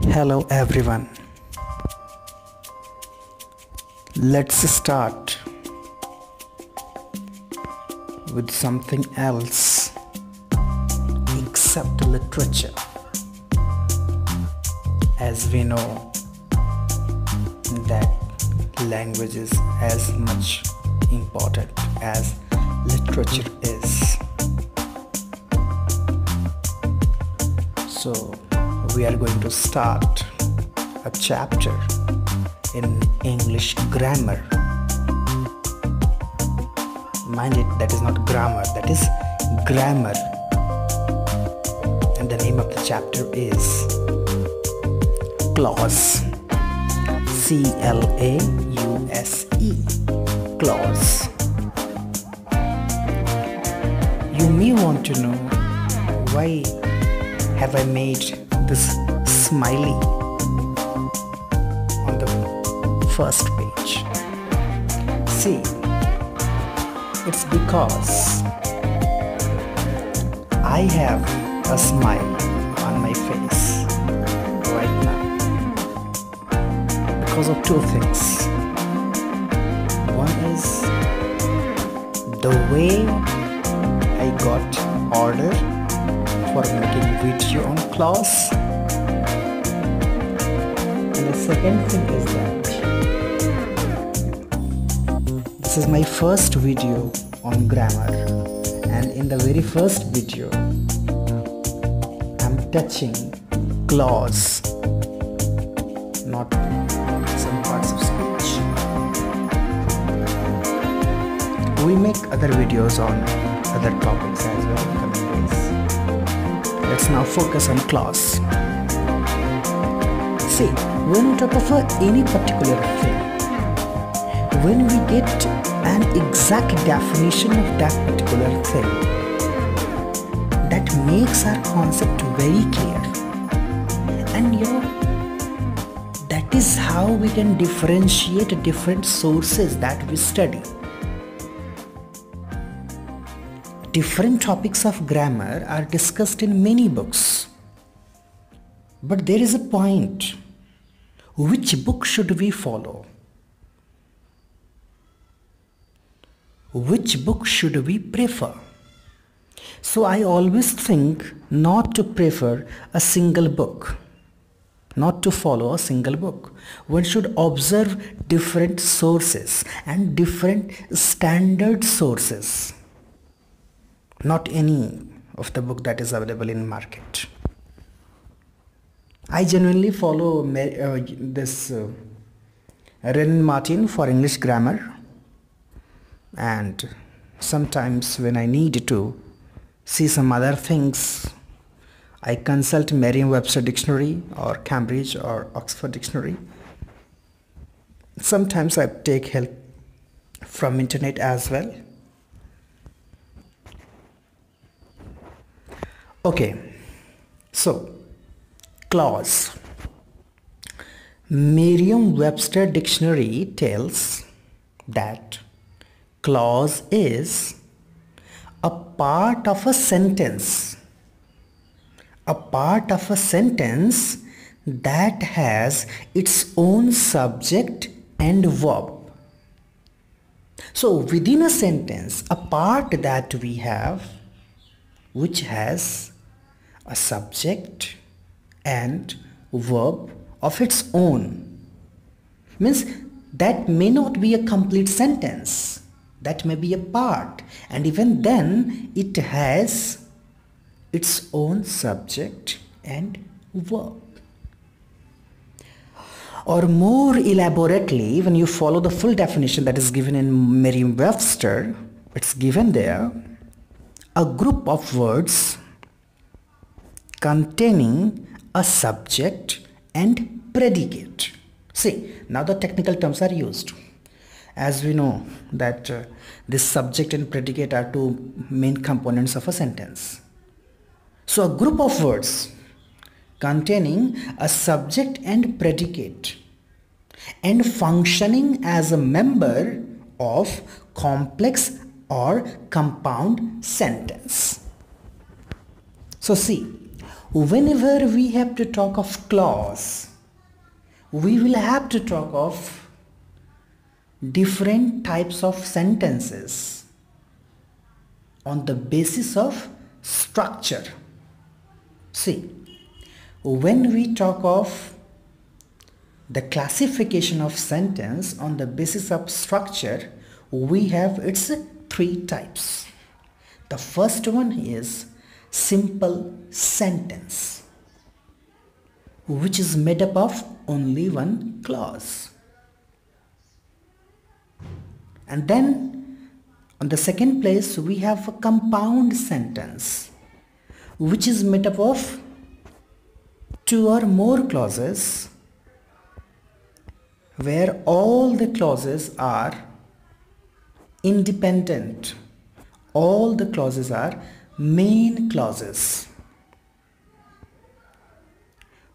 Hello everyone. Let's start with something else except literature. As we know that language is as much important as literature is. So we are going to start a chapter in English grammar. Mind it, that is not grammar, that is grammar. And the name of the chapter is clause. C-L-A-U-S-E. Clause. You may want to know why have I made this smiley on the first page. See, it's because I have a smile on my face right now because of two things. One is the way I got order for making video on clause. And the second thing is that this is my first video on grammar, and in the very first video I'm touching clause, not some parts of speech. We make other videos on other topics as well in coming days. Let's now focus on clause. See, when we talk of any particular thing, when we get an exact definition of that particular thing, that makes our concept very clear. And that is how we can differentiate different sources that we study. Different topics of grammar are discussed in many books. But there is a point. Which book should we follow? Which book should we prefer? So I always think not to prefer a single book, not to follow a single book. One should observe different sources and different standard sources. Not any of the book that is available in market. I genuinely follow this Wren Martin for English grammar, and sometimes when I need to see some other things, I consult Merriam-Webster dictionary or Cambridge or Oxford dictionary. Sometimes I take help from internet as well. Okay, so clause. Merriam-Webster dictionary tells that clause is a part of a sentence. A part of a sentence that has its own subject and verb. So within a sentence, a part that we have which has a subject and verb of its own. Means that may not be a complete sentence. That may be a part. And even then it has its own subject and verb. Or more elaborately, when you follow the full definition that is given in Merriam-Webster, it's given there, a group of words containing a subject and predicate. See, now the technical terms are used. As we know that this subject and predicate are two main components of a sentence. So a group of words containing a subject and predicate and functioning as a member of complex or compound sentence. So see, Whenever we have to talk of clause, we will have to talk of different types of sentences on the basis of structure. See, when we talk of the classification of sentence on the basis of structure, we have its three types. The first one is simple sentence, which is made up of only one clause. And then on the second place we have a compound sentence, which is made up of two or more clauses, where all the clauses are independent. All the clauses are main clauses.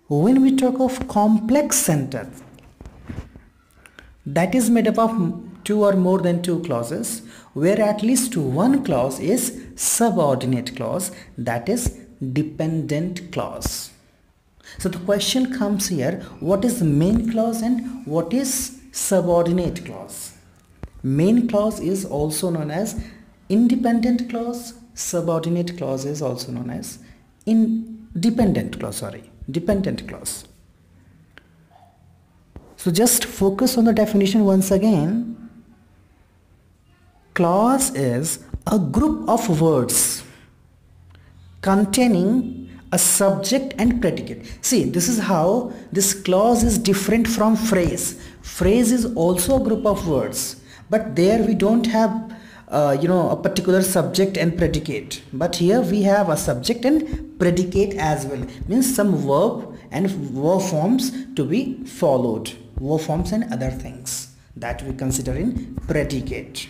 When we talk of complex sentence, that is made up of two or more than two clauses, where at least one clause is subordinate clause, that is dependent clause. So the question comes here, what is main clause and what is subordinate clause? Main clause is also known as independent clause, subordinate clause is also known as dependent clause. So just focus on the definition once again. Clause is a group of words containing a subject and predicate. See, this is how this clause is different from phrase. Phrase is also a group of words, but there we don't have a particular subject and predicate, but here we have a subject and predicate as well, means some verb and verb forms to be followed, verb forms and other things that we consider in predicate.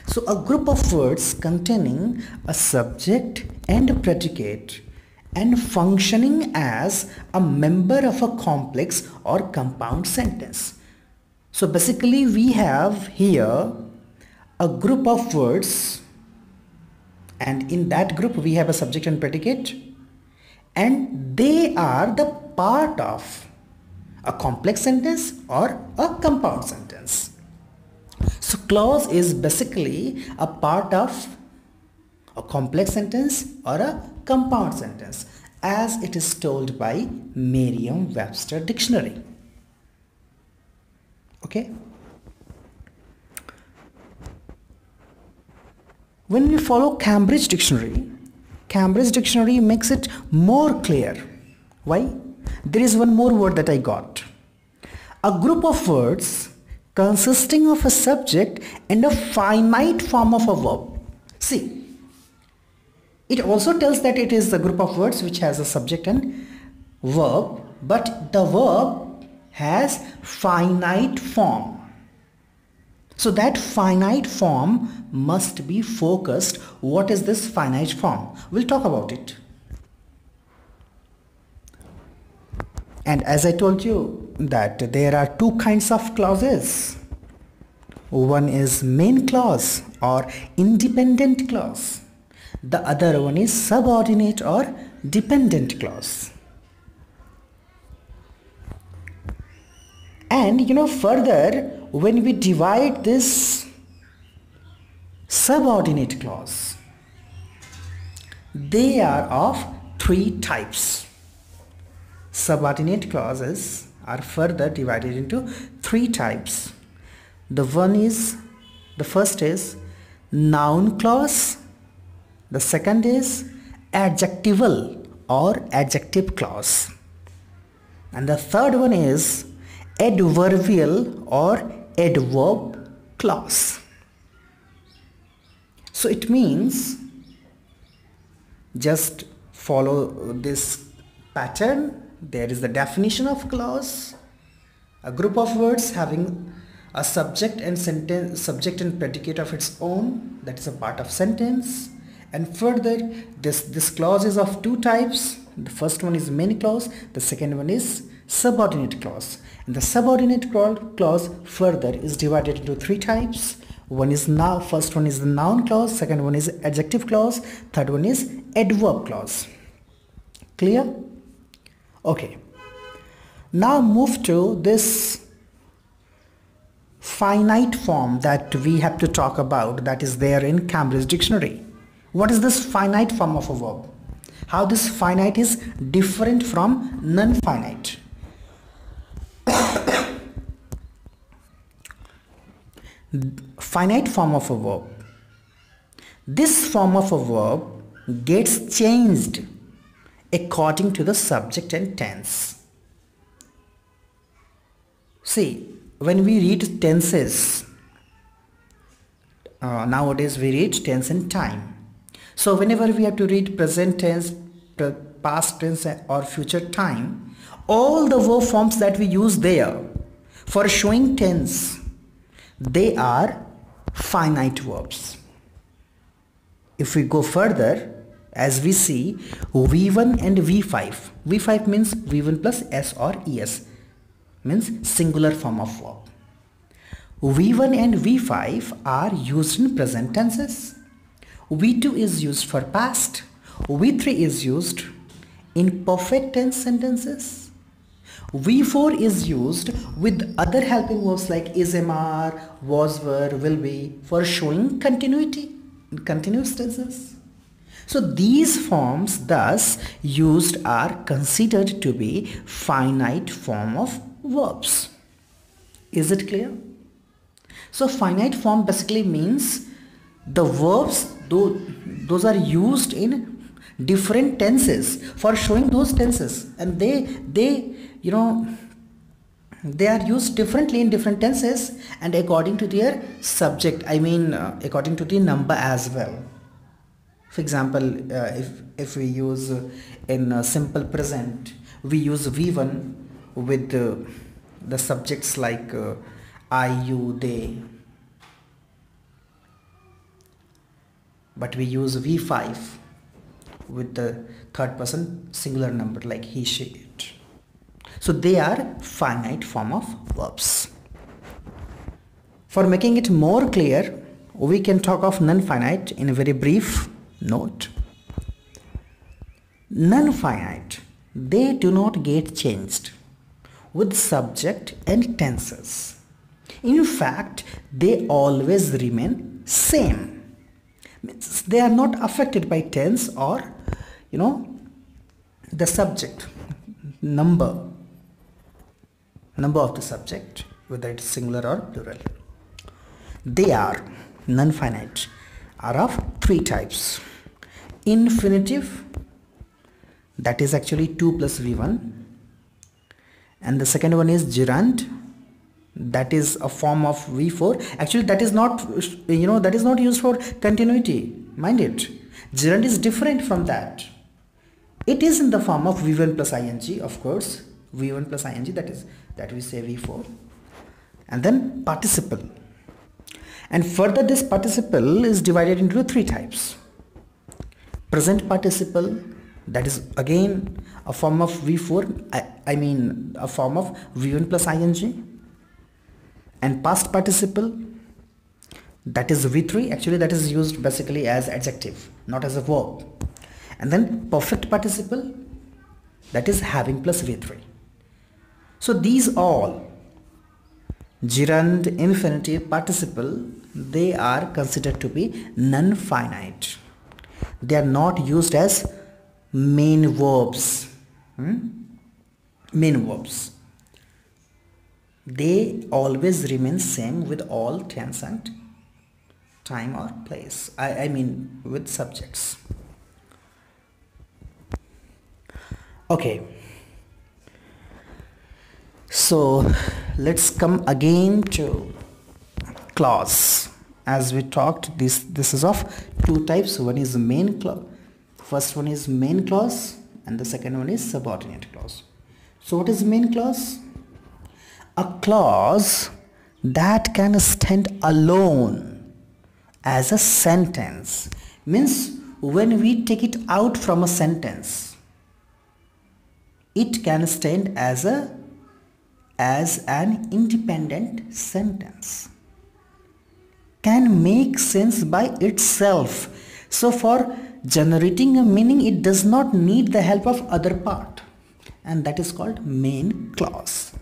So a group of words containing a subject and a predicate and functioning as a member of a complex or compound sentence. So basically we have here a group of words, and in that group we have a subject and predicate, and they are the part of a complex sentence or a compound sentence. So clause is basically a part of a complex sentence or a compound sentence, as it is told by Merriam-Webster dictionary. Okay. When we follow Cambridge dictionary makes it more clear. Why? There is one more word that I got. A group of words consisting of a subject and a finite form of a verb. See, it also tells that it is a group of words which has a subject and verb, but the verb has finite form. So that finite form must be focused. What is this finite form? We'll talk about it. And as I told you that there are two kinds of clauses. One is main clause or independent clause. The other one is subordinate or dependent clause. And further, when we divide this subordinate clause, they are of three types. Subordinate clauses are further divided into three types. The first is noun clause, the second is adjectival or adjective clause, and the third one is adverbial or adverb clause. So it means, just follow this pattern. There is the definition of clause, a group of words having a subject and predicate of its own, that is a part of sentence. And further, this clause is of two types. The first one is main clause, the second one is subordinate clause. And the subordinate clause further is divided into three types. First one is the noun clause, second one is adjective clause, third one is adverb clause. Clear? Okay. Now move to this finite form that we have to talk about, that is there in Cambridge Dictionary. What is this finite form of a verb? How this finite is different from non-finite? Finite form of a verb. This form of a verb gets changed according to the subject and tense. See, when we read tenses, nowadays we read tense and time. So whenever we have to read present tense, past tense or future time, all the verb forms that we use there for showing tense, they are finite verbs. If we go further, as we see V1 and V5, V5 means V1 plus S or ES, means singular form of verb. V1 and V5 are used in present tenses. V2 is used for past. V3 is used in perfect tense sentences. V4 is used with other helping verbs like is, am, are, was, were, will be for showing continuity in continuous tenses. So these forms thus used are considered to be finite form of verbs. Is it clear? So finite form basically means the verbs, those are used in different tenses for showing those tenses, and they are used differently in different tenses and according to their subject, according to the number as well. For example, if we use in simple present, we use V1 with the subjects like I, you, they, but we use V5 with the third person singular number like he, she, it. So they are finite form of verbs. For making it more clear, we can talk of non-finite in a very brief note. Non-finite, they do not get changed with subject and tenses. In fact, they always remain same. Means they are not affected by tense or the subject, number of the subject, whether it's singular or plural. They are non-finite are of three types. Infinitive, that is actually 2 plus V1, and the second one is gerund, that is a form of V4. Actually that is not used for continuity, mind it. Gerund is different from that. It is in the form of V1 plus ing, of course, V1 plus ing, that we say V4, and then participle. And further, this participle is divided into three types. Present participle, that is again a form of V4, a form of V1 plus ing. And past participle, that is V3, actually that is used basically as adjective, not as a verb. And then perfect participle, that is having plus V3. So these all, gerund, infinitive, participle, they are considered to be non-finite. They are not used as main verbs. Main verbs. They always remain same with all tense and time or place. With subjects. Okay. So let's come again to clause. As we talked, this is of two types. One is main clause. First one is main clause and the second one is subordinate clause. So what is main clause? A clause that can stand alone as a sentence. Means when we take it out from a sentence, it can stand as an independent sentence, can make sense by itself. So for generating a meaning, it does not need the help of other part, and that is called main clause.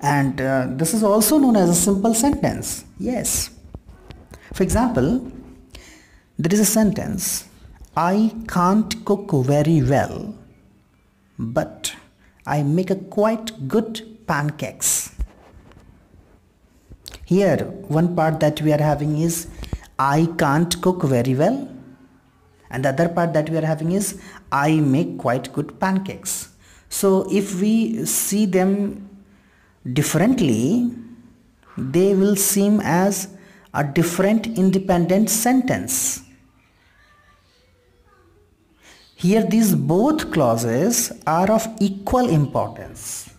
And this is also known as a simple sentence. Yes. For example, there is a sentence, I can't cook very well, but I make a quite good pancakes. Here, one part that we are having is I can't cook very well, and the other part that we are having is I make quite good pancakes. So if we see them differently, they will seem as a different independent sentence. Here these both clauses are of equal importance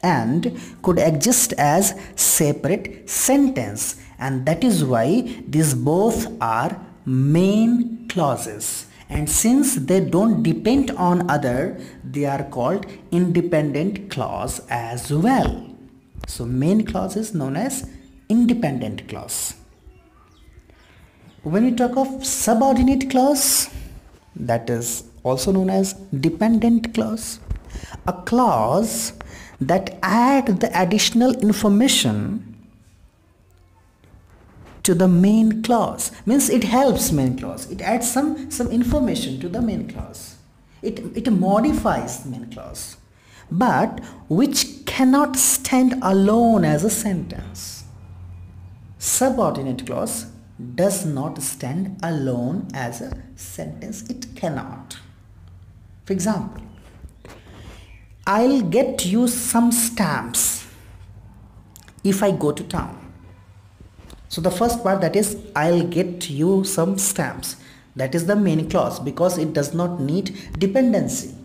and could exist as separate sentence, and that is why these both are main clauses, and since they don't depend on other, they are called independent clause as well. So main clause is known as independent clause. When we talk of subordinate clause, that is also known as dependent clause, a clause that add the additional information to the main clause, means it helps main clause, it adds some information to the main clause, it modifies the main clause, but which cannot stand alone as a sentence. Subordinate clause does not stand alone as a sentence, it cannot. For example, I'll get you some stamps if I go to town. So the first part, that is I'll get you some stamps, that is the main clause because it does not need dependency.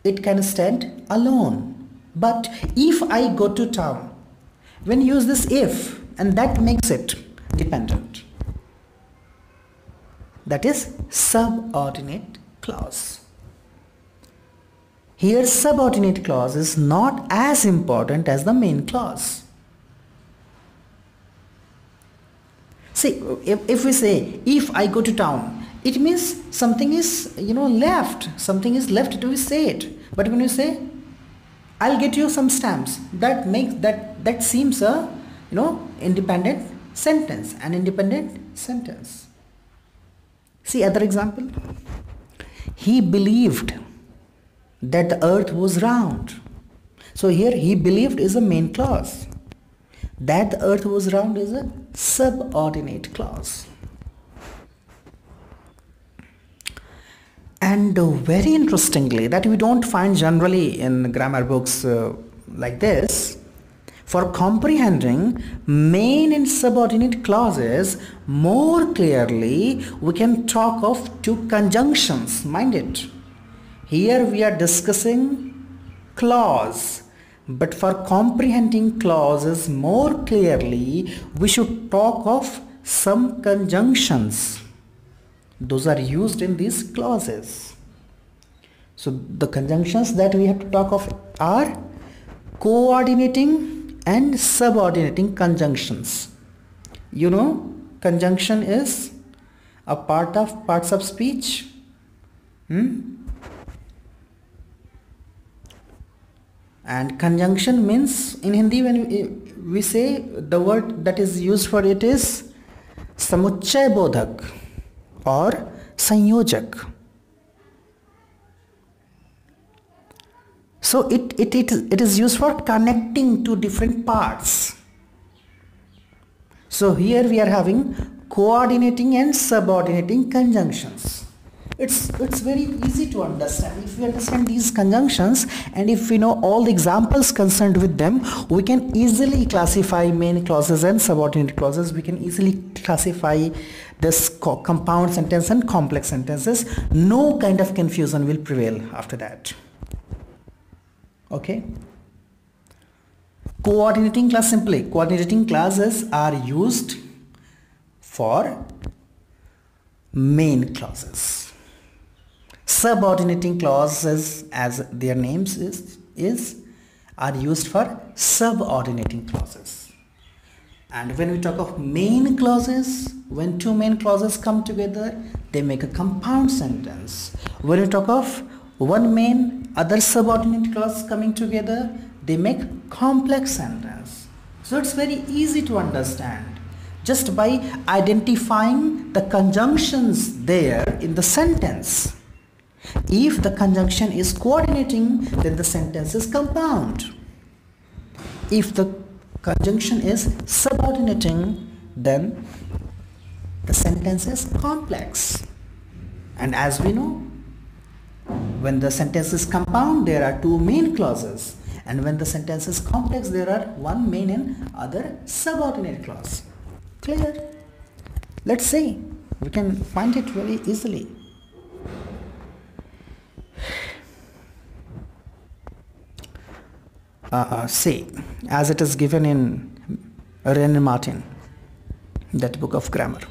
It can stand alone. But if I go to town, when you use this if, and that makes it dependent. That is subordinate clause. Here subordinate clause is not as important as the main clause. See, if we say if I go to town, it means something is left, something is left to be said. But when you say I'll get you some stamps, that makes that seems a independent sentence, an independent sentence. See other example. He believed that the earth was round. So here he believed is a main clause. That the earth was round is a subordinate clause. And very interestingly, that we don't find generally in grammar books like this, for comprehending main and subordinate clauses more clearly, we can talk of two conjunctions. Mind it, here we are discussing clause, but for comprehending clauses more clearly, we should talk of some conjunctions. Those are used in these clauses. So the conjunctions that we have to talk of are coordinating and subordinating conjunctions. Conjunction is a part of parts of speech. And conjunction means, in Hindi when we say, the word that is used for it is samuchay bodhak or sanyojak. So it is used for connecting two different parts. So here we are having coordinating and subordinating conjunctions. It's very easy to understand. If we understand these conjunctions and if we know all the examples concerned with them, we can easily classify main clauses and subordinate clauses. We can easily classify this compound sentence and complex sentences. No kind of confusion will prevail after that. Okay. Coordinating clause, simply coordinating clauses are used for main clauses. Subordinating clauses, as their names are used for subordinating clauses. And when we talk of main clauses, when two main clauses come together, they make a compound sentence. When we talk of one main, other subordinate clause coming together, they make complex sentence. So it's very easy to understand. Just by identifying the conjunctions there in the sentence. If the conjunction is coordinating, then the sentence is compound. If the conjunction is subordinating, then the sentence is complex. And as we know, when the sentence is compound, there are two main clauses. And when the sentence is complex, there are one main and other subordinate clause. Clear? Let's see. We can find it very easily. See, as it is given in Wren and Martin, that book of grammar.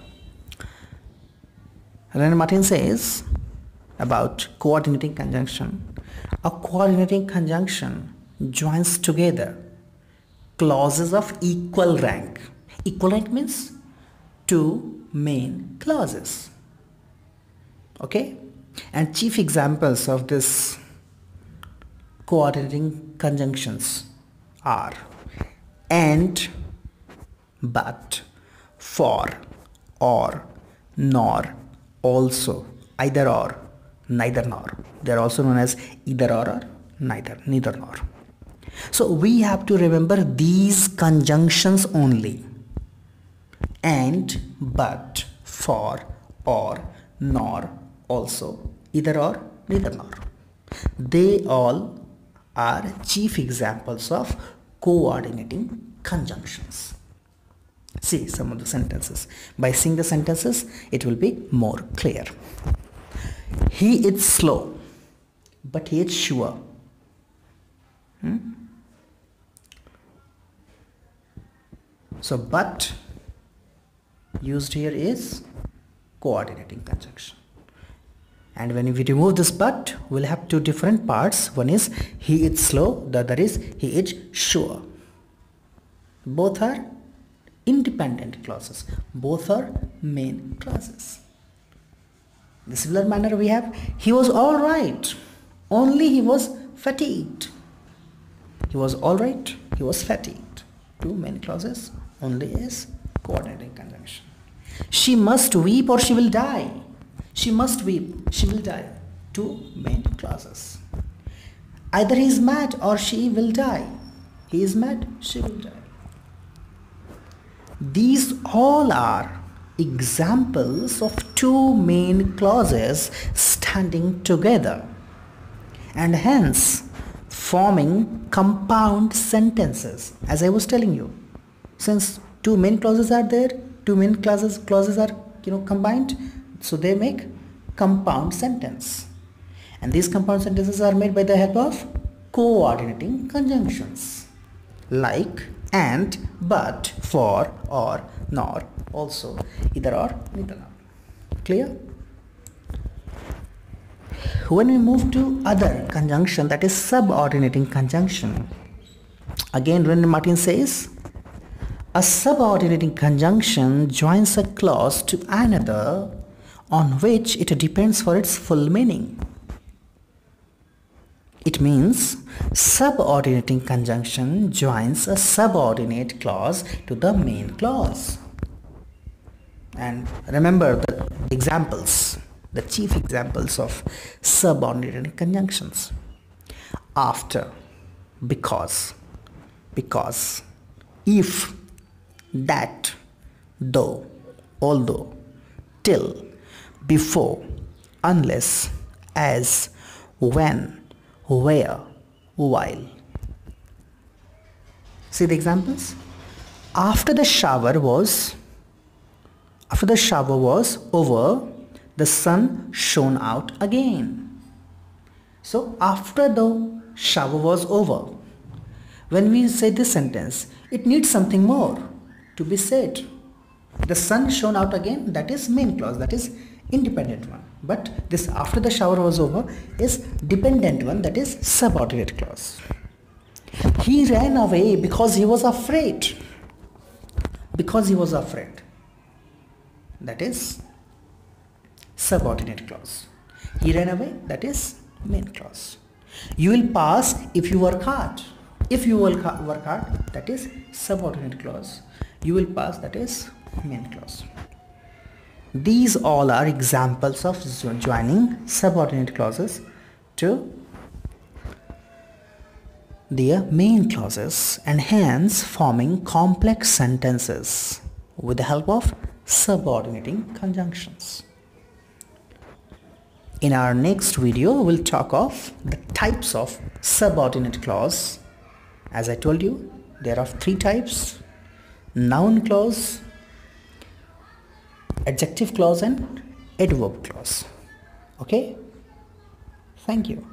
Wren and Martin says about coordinating conjunction. A coordinating conjunction joins together clauses of equal rank. Equal rank means two main clauses. Okay? And chief examples of this coordinating conjunctions are and, but, for, or, nor, also, either or, neither nor. They are also known as either or neither nor. So we have to remember these conjunctions only. And, but, for, or, nor, also, either or, neither nor. They all are chief examples of coordinating conjunctions. See some of the sentences. By seeing the sentences, it will be more clear. He is slow, but he is sure. So, but used here is coordinating conjunction. And when we remove this but, we'll have two different parts. One is he is slow, the other is he is sure. Both are independent clauses. Both are main clauses. In the similar manner we have he was alright, only he was fatigued. He was alright, he was fatigued. Two main clauses, only is coordinating conjunction. She must weep or she will die. She must weep, she will die. Two main clauses. Either he is mad or she will die. He is mad, she will die. These all are examples of two main clauses standing together and hence forming compound sentences. As I was telling you, since two main clauses are there, two main clauses are combined, so they make compound sentence. And these compound sentences are made by the help of coordinating conjunctions like and, but, for, or, nor, also, either or, neither nor. Clear? When we move to other conjunction, that is subordinating conjunction, again Wren and Martin says a subordinating conjunction joins a clause to another on which it depends for its full meaning. It means subordinating conjunction joins a subordinate clause to the main clause. And remember the examples, the chief examples of subordinating conjunctions. After, because, if, that, though, although, till, before, unless, as, when, where, while. See the examples? After the shower was over, the sun shone out again. So after the shower was over, when we say this sentence, it needs something more to be said. The sun shone out again, that is main clause, that is independent one. But this after the shower was over is dependent one, that is subordinate clause. He ran away because he was afraid. because he was afraid. That is subordinate clause. He ran away. That is main clause. You will pass if you work hard. If you will work hard, that is subordinate clause. You will pass, that is main clause. These all are examples of joining subordinate clauses to their main clauses and hence forming complex sentences with the help of subordinating conjunctions. In our next video, we'll talk of the types of subordinate clause. As I told you, there are 3 types: noun clause, adjective clause and adverb clause. Okay? Thank you.